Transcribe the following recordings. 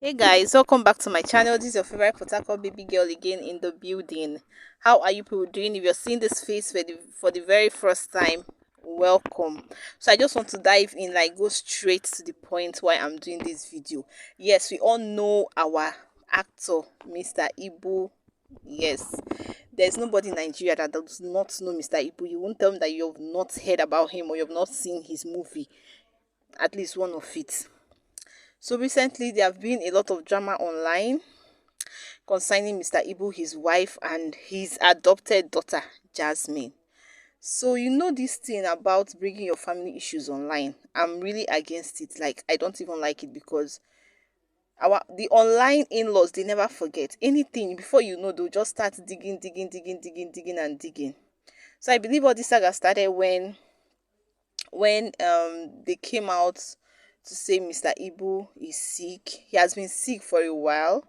Hey guys, welcome back to my channel. This is your favorite protocol baby girl again in the building. How are you people doing? If you're seeing this face for the very first time, welcome. So I just want to dive in, like go straight to the point why I'm doing this video. Yes, we all know our actor, Mr. Ibu. Yes, there's nobody in Nigeria that does not know Mr. Ibu. You won't tell me that you have not heard about him or you have not seen his movie, at least one of it. So recently, there have been a lot of drama online concerning Mr. Ibu, his wife, and his adopted daughter, Jazmine. So you know this thing about bringing your family issues online. I'm really against it. Like I don't even like it because the online in-laws, they never forget anything. Before you know, they'll just start digging and digging. So I believe all this saga started when they came out to say Mr. Ibu is sick. He has been sick for a while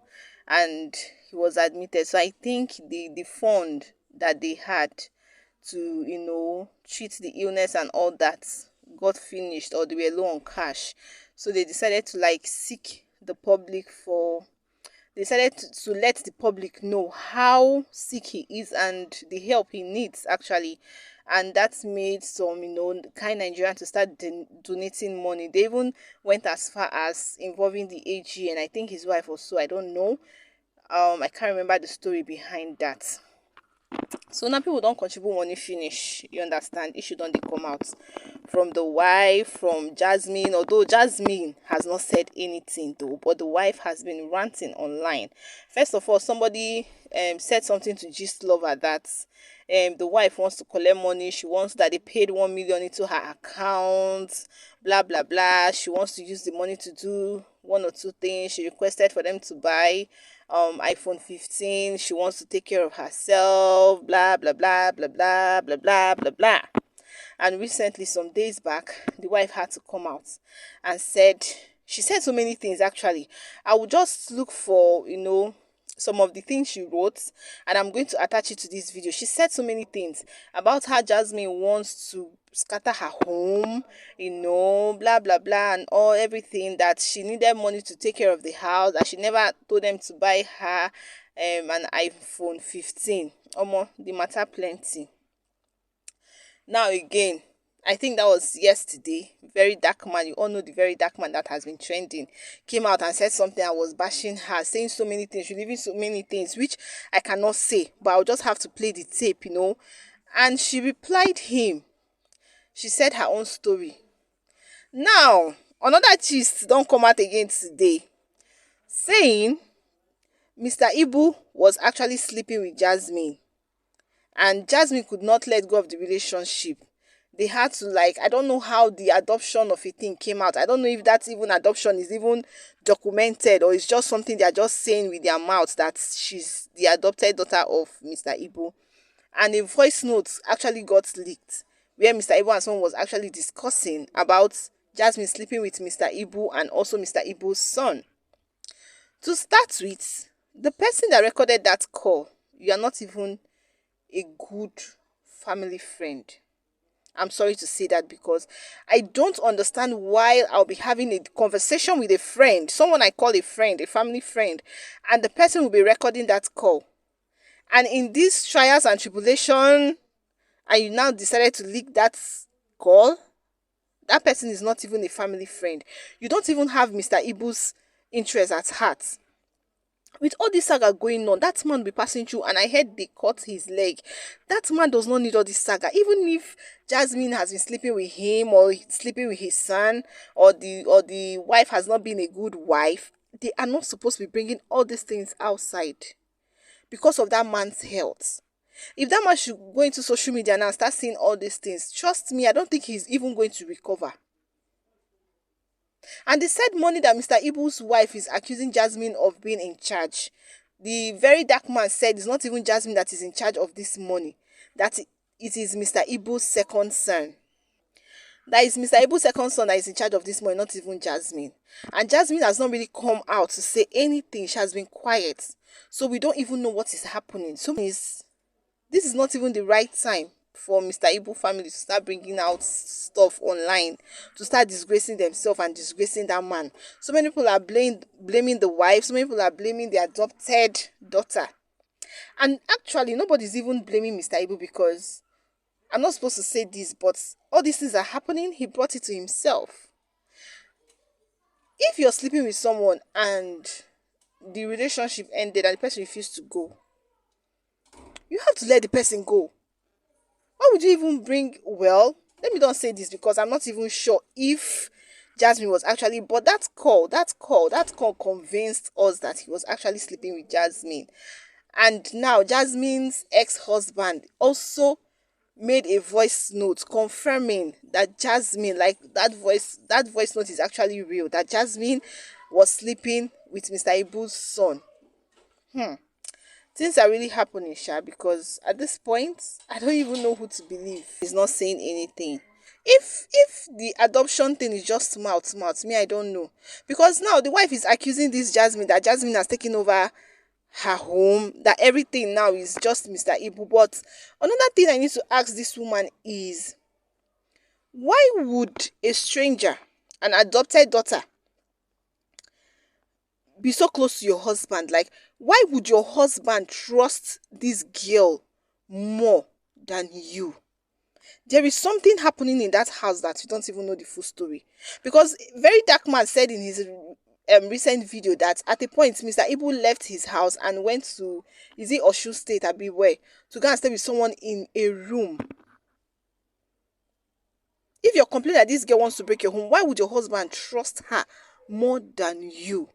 and he was admitted. So I think the fund that they had to, treat the illness and all that got finished, or they were low on cash. So they decided to like seek the public for they decided to let the public know how sick he is and the help he needs actually. And that's made some kind Nigerian to start donating money. They even went as far as involving the AG and I think his wife also, I don't know. I can't remember the story behind that. So now people don't contribute money finish. You understand? Issue don't they come out from the wife, from Jazmine. Although Jazmine has not said anything though, but the wife has been ranting online. First of all, somebody said something to Gist Lover that the wife wants to collect money. She wants that they paid 1 million into her account. Blah blah blah. She wants to use the money to do one or two things. She requested for them to buy iPhone 15. She wants to take care of herself, blah blah blah blah blah blah blah blah blah. And recently, some days back, the wife had to come out and she said so many things actually. I will just look for some of the things she wrote and I'm going to attach it to this video. She said so many things about how Jazmine wants to scatter her home, blah blah blah and all everything, that she needed money to take care of the house, that she never told them to buy her an iPhone 15. The matter plenty. Now again, I think that was yesterday. Very dark man, you all know the very dark man that has been trending, came out and said something. I was bashing her, saying so many things, relieving so many things, which I cannot say, but I'll just have to play the tape. And she replied him. She said her own story. Now, another gist don't come out again today, saying Mr. Ibu was actually sleeping with Jazmine, and Jazmine could not let go of the relationship. They had to, like, I don't know how the adoption of a thing came out. I don't know if that's even adoption is even documented, or it's just something they are just saying with their mouths that she's the adopted daughter of Mr. Ibu. And a voice note actually got leaked where Mr. Ibu and someone was actually discussing about Jazmine sleeping with Mr. Ibu and also Mr. Ibu's son. To start with, the person that recorded that call, you are not even a good family friend. I'm sorry to say that, because I don't understand why I'll be having a conversation with a friend, someone I call a friend, a family friend, and the person will be recording that call. And in these trials and tribulation, and you now decided to leak that call, that person is not even a family friend. You don't even have Mr. Ibu's interest at heart. With all this saga going on, that man will be passing through, and I heard they cut his leg. That man does not need all this saga. Even if Jazmine has been sleeping with him or sleeping with his son, or the wife has not been a good wife, they are not supposed to be bringing all these things outside because of that man's health. If that man should go into social media now and start seeing all these things, trust me, I don't think he's even going to recover. And they said money that Mr. Ibu's wife is accusing Jazmine of being in charge. The very dark man said it's not even Jazmine that is in charge of this money, that it is Mr. Ibu's second son. That is Mr. Ibu's second son that is in charge of this money, not even Jazmine. And Jazmine has not really come out to say anything. She has been quiet. So we don't even know what is happening. So this is not even the right time for Mr. Ibu family to start bringing out stuff online, to start disgracing themselves and disgracing that man. So many people are blaming the wife, so many people are blaming the adopted daughter. And actually, nobody's even blaming Mr. Ibu, because I'm not supposed to say this, but all these things are happening. He brought it to himself. If you're sleeping with someone and the relationship ended and the person refused to go, you have to let the person go. Why would you even bring, well, let me don't say this because I'm not even sure if Jazmine was actually, but that call convinced us that he was actually sleeping with Jazmine. And now Jazmine's ex-husband also made a voice note confirming that Jazmine, like that voice note is actually real, that Jazmine was sleeping with Mr. Ibu's son. Things are really happening, Sha, because at this point, I don't even know who to believe. He's not saying anything. If the adoption thing is just mouth, me, I don't know. Because now the wife is accusing this Jazmine, that Jazmine has taken over her home, that everything now is just Mr. Ibu. But another thing I need to ask this woman is, why would a stranger, an adopted daughter, be so close to your husband? Like, why would your husband trust this girl more than you? There is something happening in that house that you don't even know the full story. Because Very Dark Man said in his recent video that at a point Mr. Ibu left his house and went to, is it Osun State, I be where, to go and stay with someone in a room. If you're complaining that this girl wants to break your home, why would your husband trust her more than you?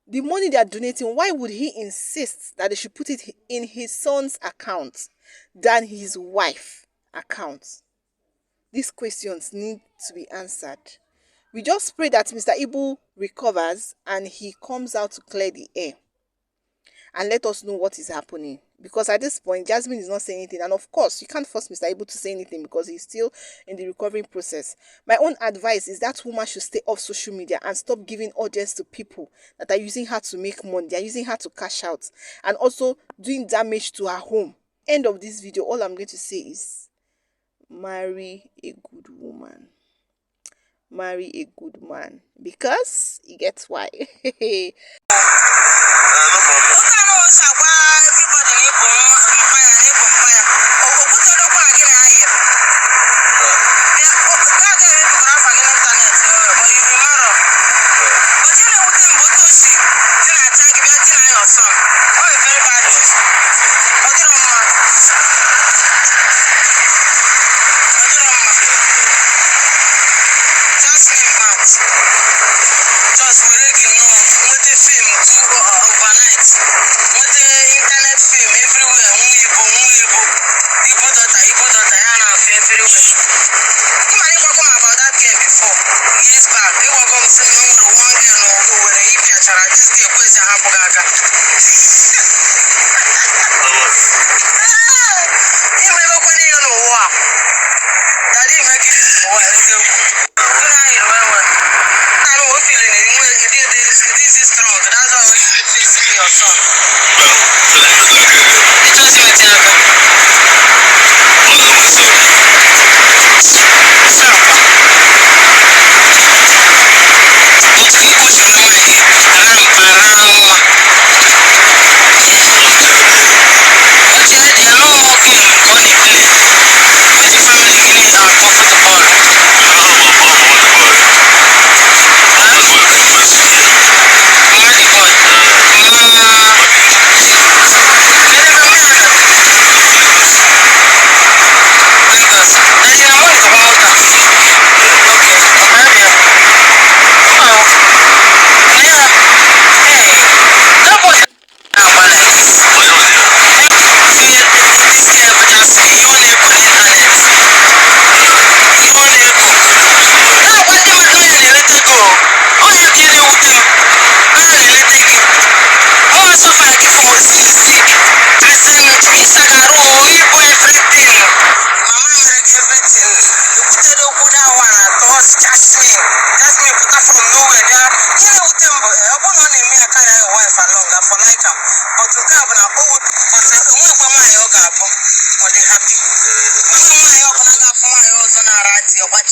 The money they are donating, why would he insist that they should put it in his son's account than his wife's account? These questions need to be answered. We just pray that Mr. Ibu recovers and he comes out to clear the air and let us know what is happening. Because at this point, Jazmine is not saying anything. And of course, you can't force Mr. Ibu to say anything because he's still in the recovery process. My own advice is that woman should stay off social media and stop giving audience to people that are using her to make money. They are using her to cash out and also doing damage to her home. End of this video, all I'm going to say is, marry a good woman. Marry a good man, because he gets why.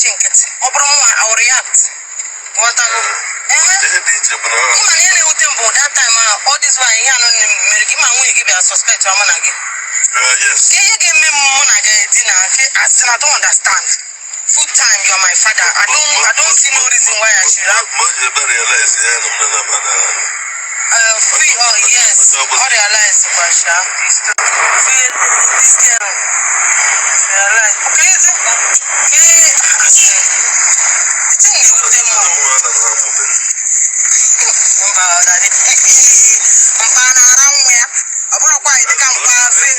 I will react. What I know. That time, all this while, I don't suspect. Yes. Can you give me money dinner? I don't understand. Full time, you're my father. I don't see no reason why I should have. Free, oh yes. All realize, Basha. Free this girl. Realize. Okay, is it? The thing is with them all.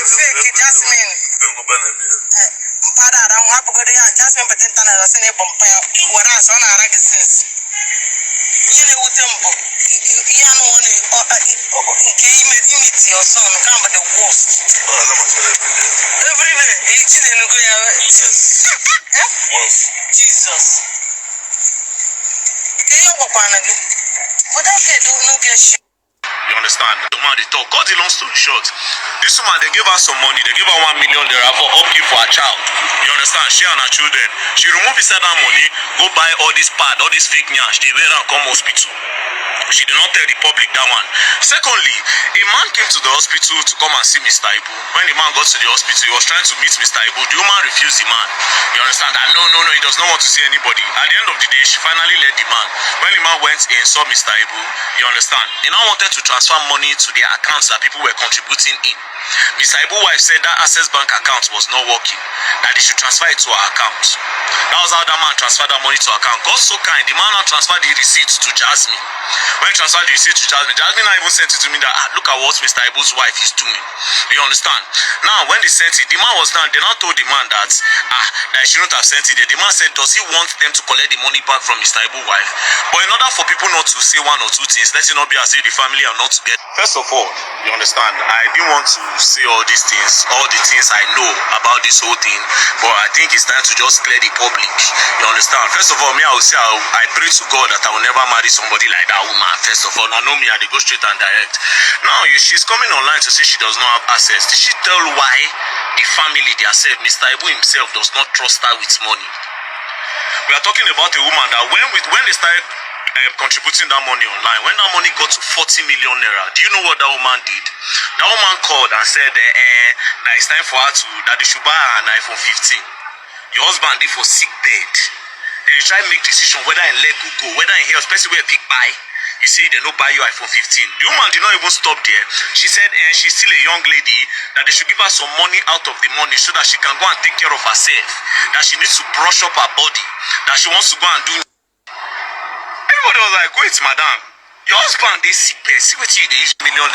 Fake Jazmine. Jazmine pretend to say what I saw na sense. You know with them. You know your son come but the worst. Every day, Jesus. Can you walk on again? But that guy don't get shit. You understand? The man they talk. Cut the long story short. This woman, they gave her some money. They gave her 1 million naira for upkeep for her child. You understand? She and her children. She removed inside that money, go buy all this pad, all this fake nyash. They wear and come hospital. She did not tell the public that one. Secondly, a man came to the hospital to come and see Mr. Ibu. When the man got to the hospital, he was trying to meet Mr. Ibu. The woman refused the man. You understand? That no, he does not want to see anybody. At the end of the day, she finally let the man. When the man went in, saw Mr. Ibu, you understand? He now wanted to transfer money to their accounts that people were contributing in. Mr. Ibu's wife said that Access Bank account was not working, that they should transfer it to her account. That was how that man transferred that money to her account. God so kind, the man now transferred the receipt to Jazmine. When he transferred the receipt to Jazmine now even sent it to me that, look at what Mr. Ibu's wife is doing. You understand? Now, when they sent it, the man was down. They now told the man that, that he shouldn't have sent it there. The man said, does he want them to collect the money back from Mr. Ibu's wife? But in order for people not to say one or two things, let it not be as if the family are not together. First of all, you understand, I didn't want to say all these things, all the things I know about this whole thing, but I think it's time to just clear the public. You understand? First of all, me, I will say, I pray to God that I will never marry somebody like that woman. First of all, now know me, I go straight and direct. Now, she's coming online to say she does not have access. Did she tell why the family, themselves, Mr. Ibu himself, does not trust her with money? We are talking about a woman that when they started contributing that money online, when that money got to 40 million naira, do you know what that woman did? That woman called and said that it's time for her that they should buy her an iPhone 15. Your husband is for sick bed. They try to make decision whether in leg go, whether in here, especially where pick buy. You say they don't buy you iPhone 15. The woman did not even stop there. She said she's still a young lady, that they should give her some money out of the money so that she can go and take care of herself, that she needs to brush up her body, that she wants to go and do. Everybody was like, wait, madam, your husband is sick, see what you use $1 million.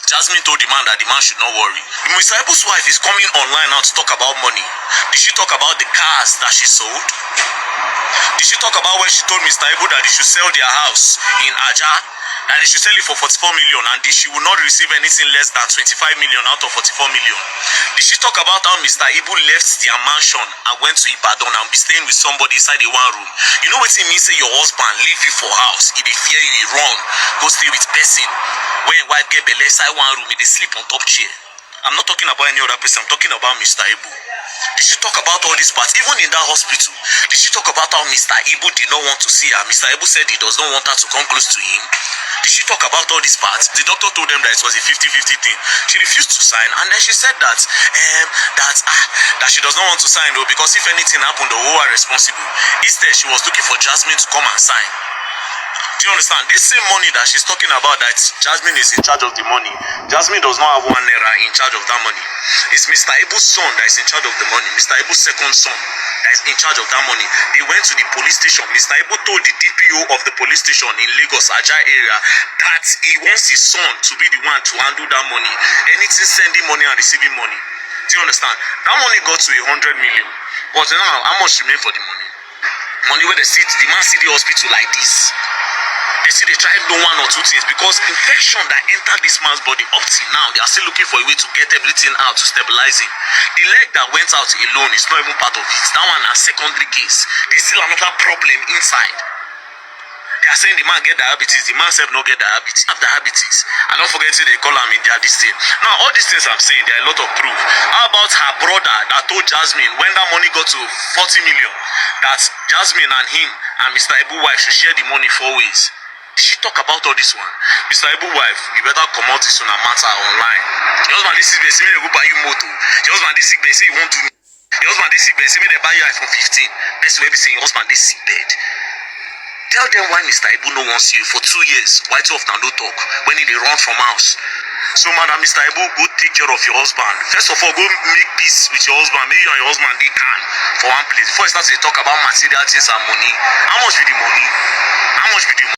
Jazmine told the man that the man should not worry. Mr. Ibu's wife is coming online now to talk about money. Did she talk about the cars that she sold? Did she talk about when she told Mr. Ibu that they should sell their house in Aja, that they should sell it for 44 million and she will not receive anything less than 25 million out of 44 million? Did she talk about how Mr. Ibu left their mansion and went to Ibadan and be staying with somebody inside the one room? You know what it means? Say your husband leave you for house, he dey fear you, he run, go stay with person. When your wife get belle inside one room, he dey sleep on top chair. I'm not talking about any other person, I'm talking about Mr. Ibu. Did she talk about all these parts? Even in that hospital, did she talk about how Mr. Ibu did not want to see her? Mr. Ibu said he does not want her to come close to him. Did she talk about all these parts? The doctor told them that it was a 50-50 thing. She refused to sign, and then she said that she does not want to sign though, because if anything happened, the whole are responsible. Instead, she was looking for Jazmine to come and sign. Do you understand? This same money that she's talking about, that Jazmine is in charge of the money, Jazmine does not have 1 naira in charge of that money. It's Mr. Ibu's son that is in charge of the money, Mr. Ibu's second son that is in charge of that money. They went to the police station. Mr. Ibu told the DPO of the police station in Lagos, Aja area, that he wants his son to be the one to handle that money. Anything sending money and receiving money. Do you understand? That money got to 100 million. But now, how much remain for the money? Money where the man see the hospital like this. They see they try to do 1 or 2 things, because infection that entered this man's body up till now, they are still looking for a way to get everything out to stabilize him. The leg that went out alone is not even part of it. That one is a secondary case. There's still another problem inside. They They are saying the man get diabetes, the man self no get diabetes. Have diabetes. And don't forget they call him in their this thing. Now all these things I'm saying, there are a lot of proof. How about her brother that told Jazmine when that money got to 40 million, that Jazmine and him and Mr. Ibu wife should share the money 4 ways? Did she talk about all this one? Mr. Ibu wife, you better come out this one and matter online. Your husband this sick bed, say me they go buy you motor. Your husband this sick bed, say you won't do me. Your husband this sick bed, say me they buy you iPhone 15. Best way be saying your husband this sick bed. Tell them why Mr. Ibu no wants you for 2 years. Why two of them no talk when they run from house? So, madam, Mr. Ibu, go take care of your husband. First of all, go make peace with your husband. Maybe you and your husband they can for one place. Before you start to talk about material things and money, how much be the money? How much be the money?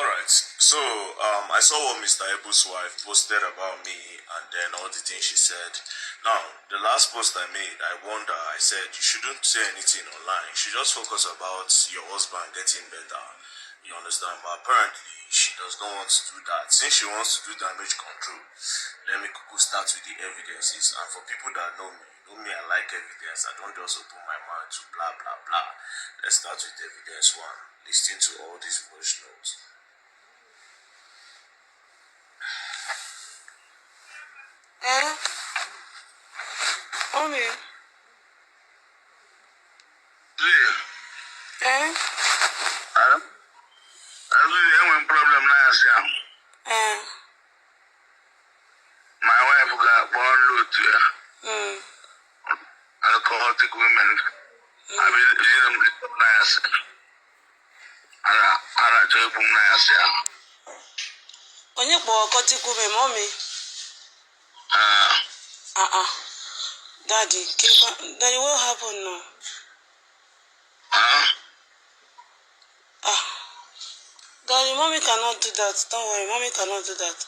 Alright, so I saw what Mr. Ibu's wife posted about me and then all the things she said. Now, the last post I made, I wonder, I said you shouldn't say anything online. You should just focus about your husband getting better. You understand? But apparently, she does not want to do that. Since she wants to do damage control, let me start with the evidences. And for people that know me, I like evidence. I don't just open my mouth to blah blah blah. Let's start with evidence one. Listening to all these voice notes. Mommy. Yeah. I really have a problem now, Sam. My wife got born loot here. Alcoholic women. I will leave them nice. And I tell you, nice, yeah. When you go to me, mommy. Daddy, Daddy, what happened now? Daddy, mommy cannot do that. Don't worry, mommy cannot do that.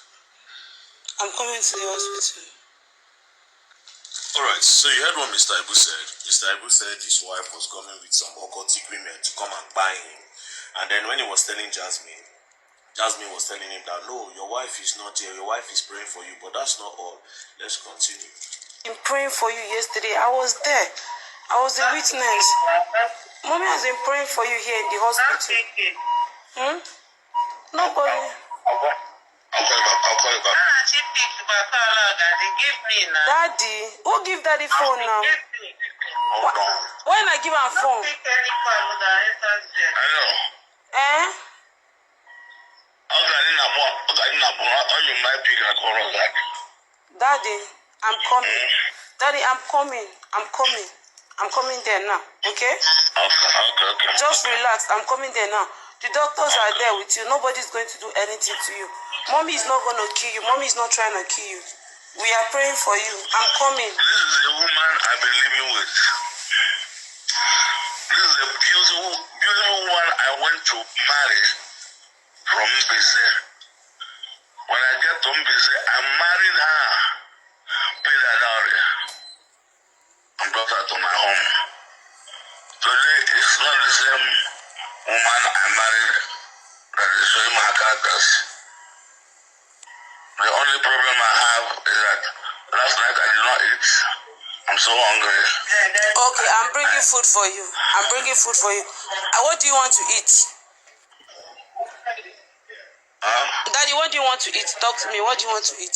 I'm coming to the hospital. Alright, so you heard what Mr. Ibu said. Mr. Ibu said his wife was coming with some occultic women to come and buy him. And then when he was telling Jazmine was telling him that no, your wife is not here, your wife is praying for you, but that's not all. Let's continue. I'm praying for you yesterday. I was there. I was a witness. Mommy has been praying for you here in the hospital. Nobody. I'll call you back. Daddy, who give daddy phone now? Hold on. When I give her phone? I know. Daddy, I'm coming. Daddy, I'm coming. I'm coming there now, okay? Okay. Just relax. I'm coming there now. The doctors are there with you. Nobody's going to do anything to you. Mommy is not going to kill you. Mommy is not trying to kill you. We are praying for you. I'm coming. This is a woman I've been living with. This is a beautiful woman I went to marry from Misuse. When I get to Misuse, I married her, paid her dowry, and brought her to my home. Today, it's not the same woman I married that is showing my characters. The only problem I have is that last night I did not eat. I'm so hungry. Okay, I'm bringing food for you. What do you want to eat? Daddy, what do you want to eat? Talk to me. What do you want to eat?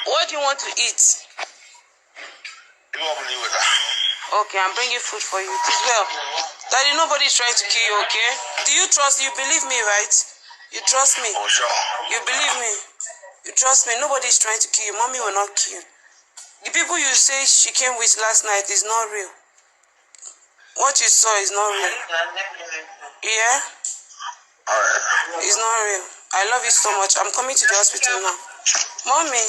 What do you want to eat? You want me with her? Okay, I'm bringing food for you. It is well. Daddy, nobody's trying to kill you, okay? Do you trust? You believe me, right? You trust me? Oh, sure. You believe me? You trust me? Nobody's trying to kill you. Mommy will not kill you. The people you say she came with last night is not real. What you saw is not real. Yeah? Alright. It's not real. I love you so much. I'm coming to the hospital now. Mommy.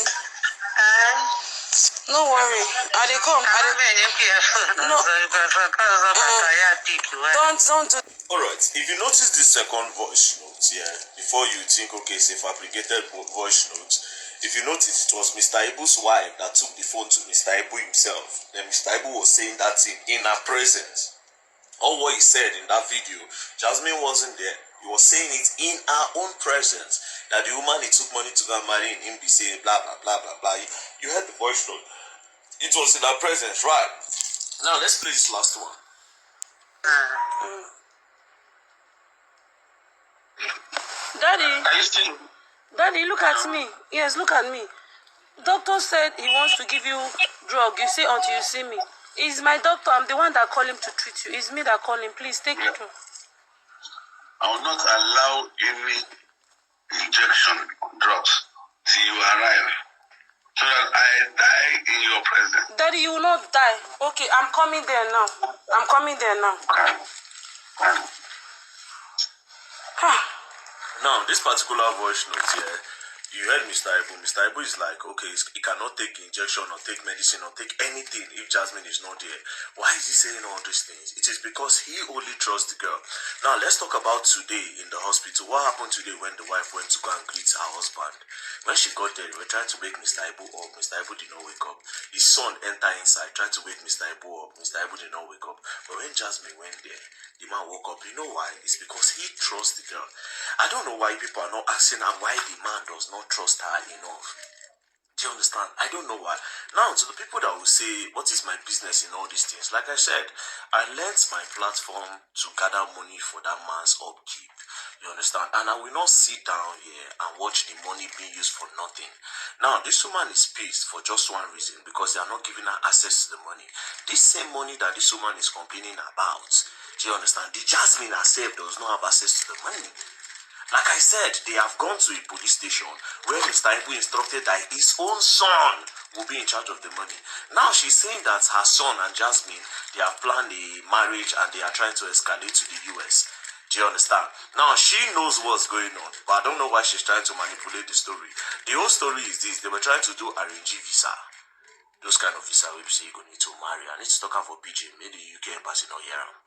No worry. I dey come. No. Don't do. Alright, if you notice the second voice note, before you think, okay, it's a fabricated voice note, if you notice, it was Mr. Ibu's wife that took the phone to Mr. Ibu himself. Then Mr. Ibu was saying that thing in her presence. All what he said in that video, Jazmine wasn't there. He was saying it in her own presence. That the woman he took money to go and marry him be saying blah blah blah blah blah. You heard the voice note. It was in her presence, right? Now let's play this last one. Daddy, look at me. Yes, look at me. Doctor said he wants to give you drug. You say until you see me. He's my doctor. I'm the one that called him to treat you. It's me that called him. Please take the drug. I will not allow any injection drugs till you arrive, so that I die in your presence. Daddy, you will not die. Okay, I'm coming there now. Now, this particular voice note here, you heard Mr. Ibu. Mr. Ibu is like, okay, he cannot take injection or take medicine or take anything if Jazmine is not there. Why is he saying all these things? It is because he only trusts the girl. Now, let's talk about today in the hospital. What happened today when the wife went to go and greet her husband? When she got there, they were trying to wake Mr. Ibu up. Mr. Ibu did not wake up. His son entered inside, tried to wake Mr. Ibu up. Mr. Ibu did not wake up. But when Jazmine went there, the man woke up. You know why? It's because he trusts the girl. I don't know why people are not asking her why the man does not trust her enough. Do you understand? I don't know why. Now, to the people that will say, what is my business in all these things? Like I said, I learned my platform to gather money for that man's upkeep. You understand? And I will not sit down here and watch the money being used for nothing. Now, this woman is pissed for just one reason, because they are not giving her access to the money. This same money that this woman is complaining about, do you understand? The Jazmine herself does not have access to the money. Like I said, they have gone to a police station where Mr. Ibu instructed that his own son will be in charge of the money. Now she's saying that her son and Jazmine, they have planned a marriage and they are trying to escalate to the US. Do you understand? Now she knows what's going on, but I don't know why she's trying to manipulate the story. The whole story is this: they were trying to do arrange visa. Those kind of visa where you say you're going to need to marry. I need to talk out for PJ, maybe the UK embassy not hear them.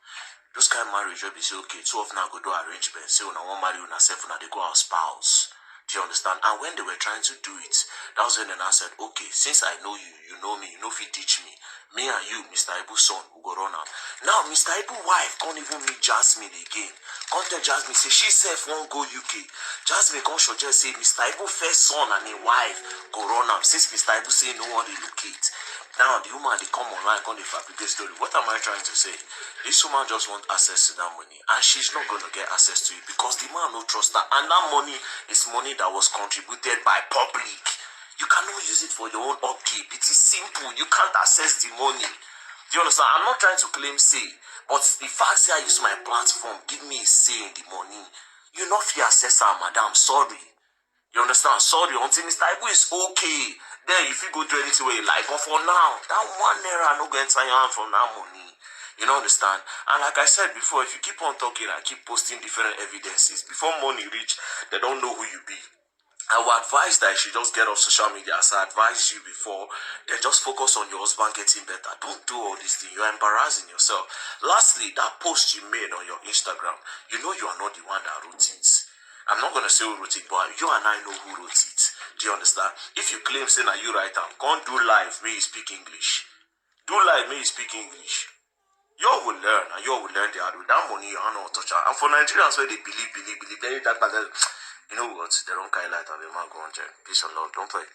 Those kind of marriage where you say, okay, two of now go do arrangement, say when I want marry una self, now they go our spouse. Do you understand? And when they were trying to do it, that was when I said, okay, since I know you, you know me, you know if you teach me, me and you, Mr. Ibu's son, will go run out. Now, Mr. Ibu's wife can't even meet Jazmine again. Can't tell Jazmine, say she self won't go UK. Jazmine can't show just say Mr. Ibu's first son and his wife go run out. Since Mr. Ibu say no one relocate. Now the woman they come online, come they fabricate story. What am I trying to say? This woman just want access to that money, and she's not gonna get access to it because the man no trust her, and that money is money that was contributed by public. You cannot use it for your own upkeep. It is simple. You can't access the money. Do you understand? I'm not trying to claim say, but the fact that I use my platform give me a say in the money. You not fear access her, madam. Sorry. You understand? Sorry, until Mr. Ibu is okay, then if you go do anything where you like. But for now, that ₦1 no go enter your hand from that money. You don't understand? And like I said before, if you keep on talking and keep posting different evidences, before money reach, they don't know who you be. I would advise that you should just get off social media, as I advised you before. Then just focus on your husband getting better. Don't do all these things. You're embarrassing yourself. Lastly, that post you made on your Instagram, you know you are not the one that wrote it. I'm not going to say who wrote it, but you and I know who wrote it. Do you understand? If you claim say that you write down, can't do live, may you speak English. Do live, may you speak English. You all will learn, and you all will learn the hard way. That money, you are not touch. And for Nigerians where they believe, you know what? They don't carry light of a man go on. Peace and love. Don't play.